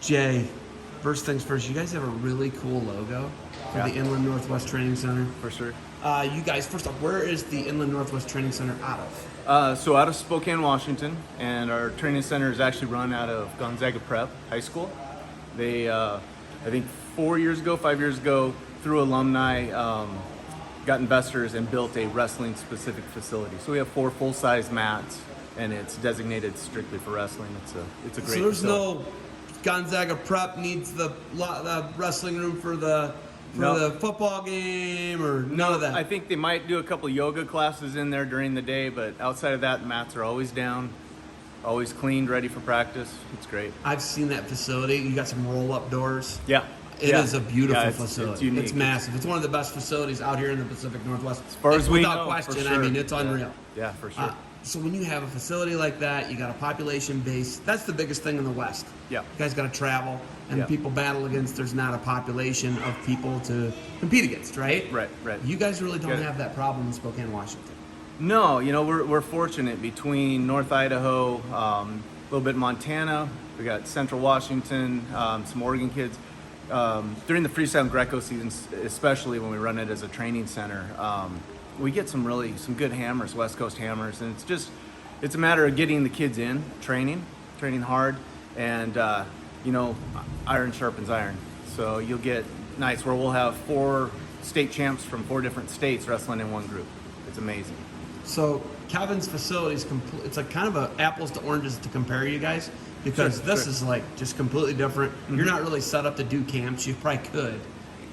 Jay, first things first, you guys have a really cool logo for the Inland Northwest Training Center. For sure. You guys, first off, where is the Inland Northwest Training Center out of? So out of Spokane, Washington, and our training center is actually run out of Gonzaga Prep High School. They, I think 5 years ago, through alumni, got investors and built a wrestling specific facility. So we have 4 full-size mats, and it's designated strictly for wrestling. It's a great. So there's facility. no Gonzaga Prep needs the wrestling room for the football game, or none of that. I think they might do a couple yoga classes in there during the day, but outside of that, the mats are always down, always cleaned, ready for practice. It's great. I've seen that facility. You got some roll-up doors. Yeah. It is a beautiful Yeah, facility. It's unique. It's massive. It's one of the best facilities out here in the Pacific Northwest. As far as we know, without question. for sure. I mean, it's unreal. Yeah, for sure. So when you have a facility like that, you got a population base. That's the biggest thing in the West. Yeah. You guys got to travel, and Yeah. people battle against. There's not a population of people to compete against, right? Right. You guys really don't Yeah. have that problem in Spokane, Washington. No, we're fortunate between North Idaho, a little bit Montana. We got Central Washington, some Oregon kids. During the freestyle Greco seasons, especially when we run it as a training center, we get some good hammers, West Coast hammers, and it's a matter of getting the kids in, training hard, and iron sharpens iron. So you'll get nights where we'll have 4 state champs from 4 different states wrestling in one group. It's amazing. So Kevin's facility is it's like kind of a apples to oranges to compare you guys, because this is like just completely different. Mm-hmm. You're not really set up to do camps. You probably could.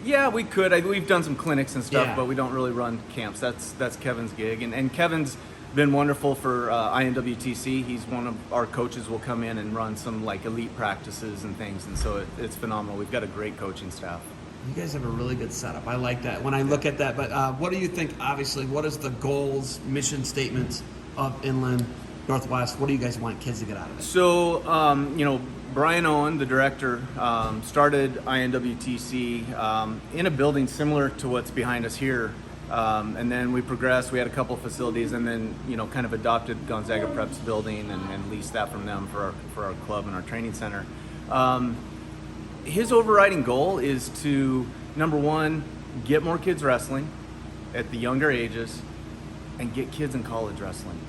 Yeah, we could. We've done some clinics and stuff, Yeah. but we don't really run camps. That's Kevin's gig, and Kevin's been wonderful for INWTC. He's one of our coaches. Will come in and run some like elite practices and things, and so it's phenomenal. We've got a great coaching staff. You guys have a really good setup. I like that when I look at that. But what do you think, obviously, what is the goals, mission statements of Inland Northwest? What do you guys want kids to get out of it? So, Brian Owen, the director, started INWTC in a building similar to what's behind us here. And then we progressed. We had a couple facilities, and then, kind of adopted Gonzaga Prep's building and leased that from them for our club and our training center. His overriding goal is to, number one, get more kids wrestling at the younger ages and get kids in college wrestling.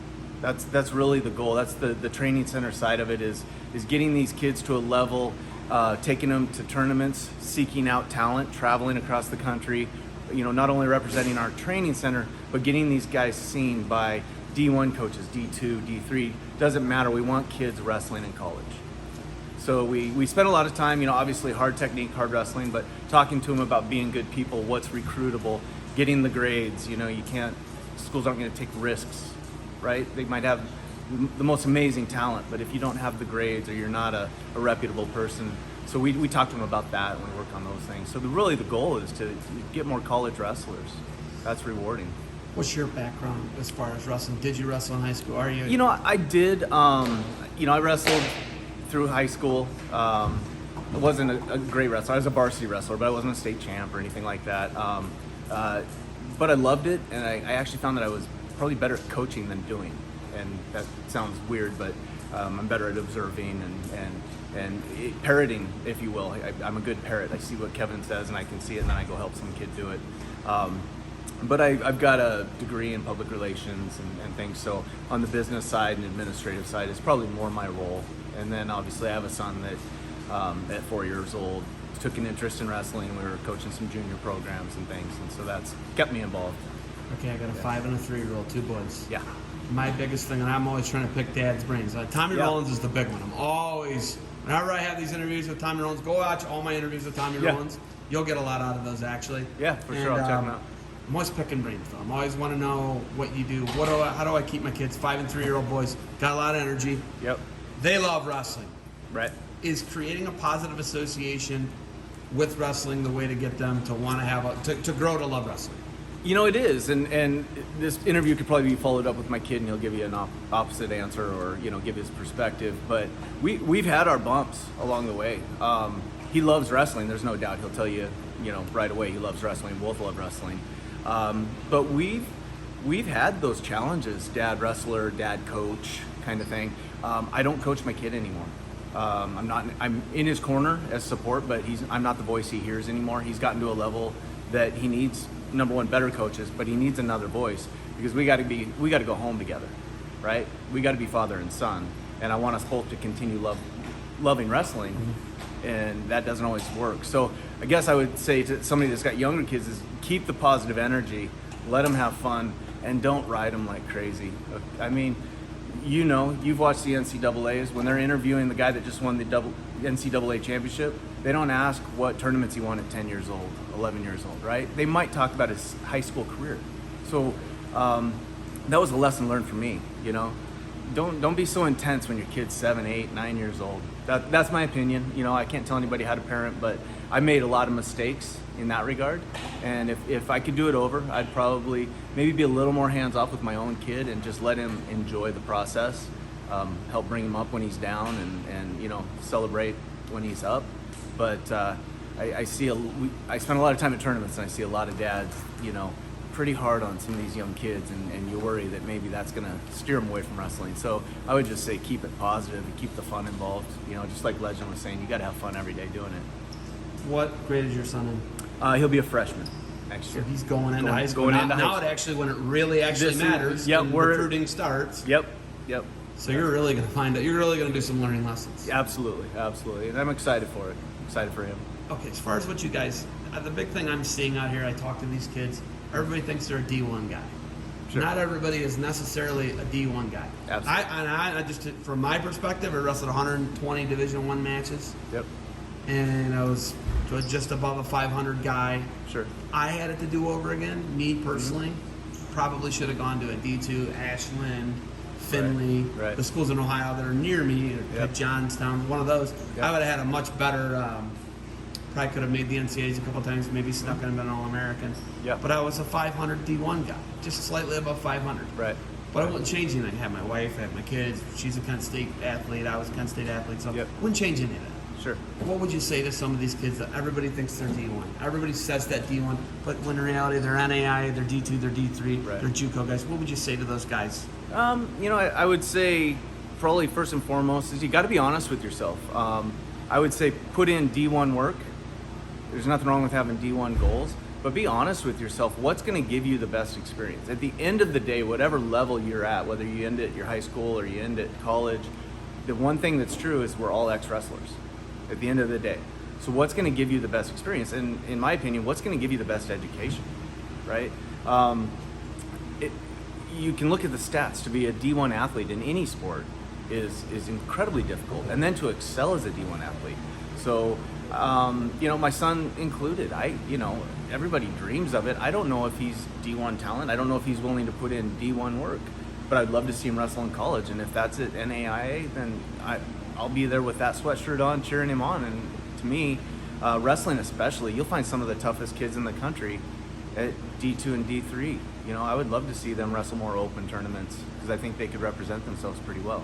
That's really the goal. That's the training center side of it is getting these kids to a level, taking them to tournaments, seeking out talent, traveling across the country, not only representing our training center, but getting these guys seen by D1 coaches, D2, D3, doesn't matter. We want kids wrestling in college. So we spend a lot of time, obviously hard technique, hard wrestling, but talking to them about being good people, what's recruitable, getting the grades. Schools aren't going to take risks, right? They might have the most amazing talent, but if you don't have the grades or you're not a reputable person, so we talk to them about that and we work on those things. So the goal is to get more college wrestlers. That's rewarding. What's your background as far as wrestling? Did you wrestle in high school? Are you? I did. I wrestled through high school. I wasn't a great wrestler. I was a varsity wrestler, but I wasn't a state champ or anything like that. But I loved it, and I actually found that I was probably better at coaching than doing. And that sounds weird, but I'm better at observing and parroting, if you will. I'm a good parrot. I see what Kevin says, and I can see it, and then I go help some kid do it. But I've got a degree in public relations and things, so on the business side and administrative side is probably more my role. And then obviously I have a son that at 4 years old took an interest in wrestling. We were coaching some junior programs and things, and so that's kept me involved. Okay, I got a 5 and a 3-year-old, 2 boys. Yeah. My biggest thing, and I'm always trying to pick dad's brains. Tommy Rollins is the big one. I'm always, whenever I have these interviews with Tommy Rollins, go watch all my interviews with Tommy Rollins. You'll get a lot out of those, actually. Yeah, for sure. I'll check them out. I'm always picking brains, though. I'm always want to know what you do. How do I keep my kids, 5 and 3-year-old boys, got a lot of energy. Yep. They love wrestling. Right. Is creating a positive association with wrestling the way to get them to want to have to grow to love wrestling? It is, and this interview could probably be followed up with my kid, and he'll give you an opposite answer, or give his perspective. But we've had our bumps along the way. He loves wrestling. There's no doubt. He'll tell you, right away he loves wrestling. Both love wrestling. But we've had those challenges, dad wrestler, dad coach kind of thing. I don't coach my kid anymore. I'm in his corner as support, but I'm not the voice he hears anymore. He's gotten to a level that he needs, number one, better coaches, but he needs another voice, because we got to go home together, right? We got to be father and son, and I want us both to continue loving wrestling, and that doesn't always work. So I guess I would say to somebody that's got younger kids is keep the positive energy, let them have fun, and don't ride them like crazy. I mean, you've watched the NCAAs. When they're interviewing the guy that just won the NCAA championship, they don't ask what tournaments he won at 10 years old, 11 years old, right? They might talk about his high school career. So that was a lesson learned for me, Don't be so intense when your kid's 7, 8, 9 years old. That's my opinion. I can't tell anybody how to parent, but I made a lot of mistakes in that regard. And if I could do it over, I'd probably maybe be a little more hands-off with my own kid and just let him enjoy the process, help bring him up when he's down, and celebrate when he's up. But I spend a lot of time at tournaments, and I see a lot of dads, pretty hard on some of these young kids, and you worry that maybe that's going to steer them away from wrestling. So I would just say keep it positive and keep the fun involved. Just like Legend was saying, you got to have fun every day doing it. What grade is your son in? He'll be a freshman next year. So he's going into high school. Now it actually, when it really matters, when recruiting starts. Yep. So you're really going to find out. You're really going to do some learning lessons. Absolutely, and I'm excited for it. Excited for him. Okay, as far as what you guys, the big thing I'm seeing out here, I talk to these kids. Everybody thinks they're a D1 guy. Sure. Not everybody is necessarily a D1 guy. Absolutely. I just, from my perspective, I wrestled 120 Division I matches. Yep. And I was just above a 500 guy. Sure. I had it to do over again. Me personally, probably should have gone to a D2, Ashland, Finley, right. The schools in Ohio that are near me, Johnstown, one of those. Yep. I would have had a much better. Probably could have made the NCAAs a couple times, maybe snuck in and been All-American. Yeah. But I was a 500 D1 guy, just slightly above 500. Right. But I wouldn't change anything. I had my wife, I had my kids. She's a Kent State athlete. I was a Kent State athlete. So I wouldn't change any of that. Sure. What would you say to some of these kids that everybody thinks they're D1? Everybody says that D1, but when in reality they're NAI, they're D2, they're D3, they're JUCO guys. What would you say to those guys? I would say probably first and foremost is you got to be honest with yourself. I would say put in D1 work. There's nothing wrong with having D1 goals, but be honest with yourself. What's going to give you the best experience? At the end of the day, whatever level you're at, whether you end at your high school or you end at college, the one thing that's true is we're all ex-wrestlers at the end of the day. So what's going to give you the best experience? And in my opinion, what's going to give you the best education, right? You can look at the stats. To be a D1 athlete in any sport is incredibly difficult, and then to excel as a D1 athlete. So my son included. Everybody dreams of it. I don't know if he's D1 talent. I don't know if he's willing to put in D1 work, but I'd love to see him wrestle in college. And if that's at NAIA, then I'll be there with that sweatshirt on, cheering him on. And to me, wrestling especially, you'll find some of the toughest kids in the country at D2 and D3. I would love to see them wrestle more open tournaments because I think they could represent themselves pretty well.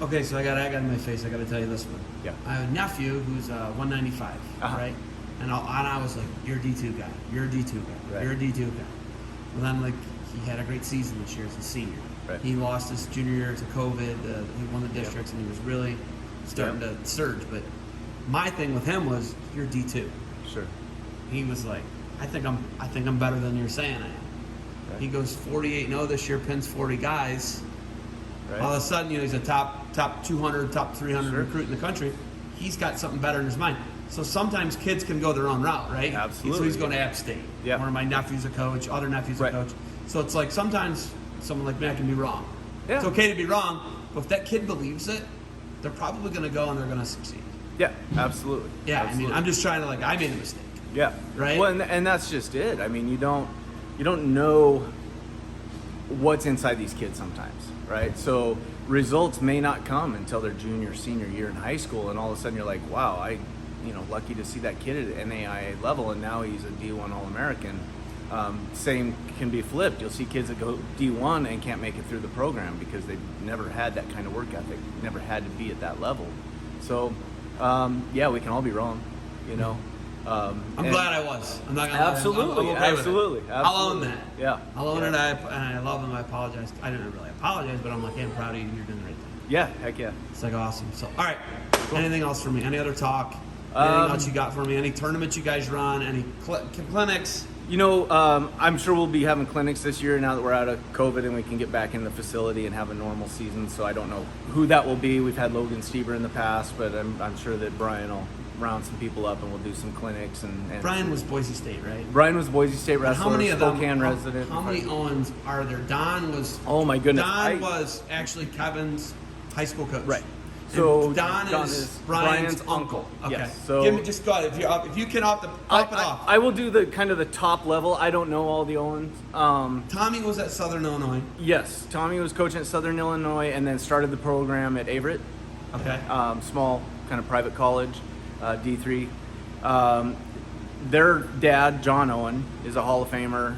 Okay, so I got in my face. I got to tell you this one. Yeah. I have a nephew who's 195, right? And I was like, "You're a D2 guy. You're a D2 guy. Right. You're a D2 guy." Well, then he had a great season this year as a senior. Right. He lost his junior year to COVID. He won the districts, and he was really starting to surge. But my thing with him was, "You're D2." Sure. He was like, "I think I'm better than you're saying I am." Right. He goes 48-0 this year, pins 40 guys. Right. All of a sudden, he's a top 200, top 300 recruit in the country. He's got something better in his mind. So sometimes kids can go their own route, right? Absolutely. So he's going to App State. Yeah. One of my nephews a coach, other nephews a coach. So it's like sometimes someone like me, I can be wrong. Yeah. It's okay to be wrong, but if that kid believes it, they're probably going to go and they're going to succeed. Yeah, absolutely. Yeah, absolutely. I mean, I'm just trying to I made a mistake. Yeah. Right? Well, and that's just it. I mean, you don't know what's inside these kids sometimes, right? So results may not come until their junior, senior year in high school, and all of a sudden you're like, wow, lucky to see that kid at NAIA level, and now he's a D1 All-American. Same can be flipped. You'll see kids that go D1 and can't make it through the program because they've never had that kind of work ethic, never had to be at that level. So, we can all be wrong, I'm glad I was. I'm not gonna lie. Absolutely, I'm okay with it. absolutely. I'll own that. Yeah. I'll own it. And I love him. I apologize. I didn't really apologize, but I'm like, hey, I'm proud of you. You're doing the right thing. Yeah, heck yeah. It's like awesome. So, all right. Anything else for me? Any other talk? Anything else you got for me? Any tournaments you guys run? Any clinics? You know, I'm sure we'll be having clinics this year now that we're out of COVID and we can get back in the facility and have a normal season. So I don't know who that will be. We've had Logan Stieber in the past, but I'm sure that Brian will round some people up and we'll do some clinics. And Brian was Boise State, right? Brian was Boise State wrestler. How many of them? Spokane resident. How many Owens are there? Don was. Oh my goodness! Don was actually Kevin's high school coach. Right. And So Don is Brian's uncle. Okay. Yes. So give me, just go ahead. If you can pop it off. I will do the kind of the top level. I don't know all the Owens. Tommy was at Southern Illinois. Yes, Tommy was coaching at Southern Illinois and then started the program at Averett. Okay. Small kind of private college, D3. Their dad, John Owen, is a Hall of Famer.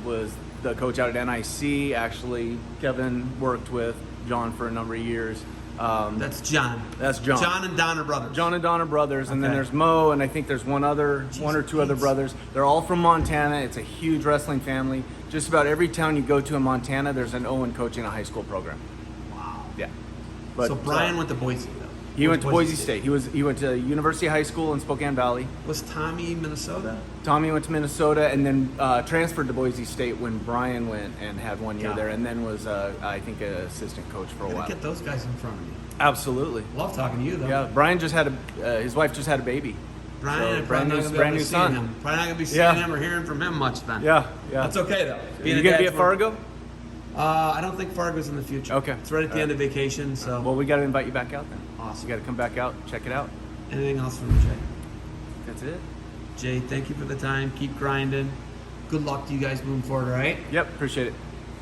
Was the coach out at NIC. Actually, Kevin worked with John for a number of years. That's John. That's John. John and Don are brothers. John and Don are brothers, and then Okay. there's Mo, and I think there's one or two other brothers. They're all from Montana. It's a huge wrestling family. Just about every town you go to in Montana, there's an Owen coaching a high school program. Wow. Yeah. So Brian went to Boise though. He went to Boise State. He went to University High School in Spokane Valley. Was Tommy Minnesota? Tommy went to Minnesota and then transferred to Boise State when Brian went and had 1 year there, and then was I think an assistant coach for a while. Get those guys in front of me. Absolutely. Love talking to you though. Yeah. Brian just had his wife just had a baby. Brian, So, brand new son. Him. Probably not gonna be seeing him or hearing from him much then. Yeah. That's okay though. You gonna be at Fargo? I don't think Fargo's in the future. Okay. It's right at the end of vacation, so. Well, we got to invite you back out then. Awesome. You got to come back out, check it out. Anything else from you, Jay? That's it. Jay, thank you for the time. Keep grinding. Good luck to you guys moving forward, all right? Yep, appreciate it.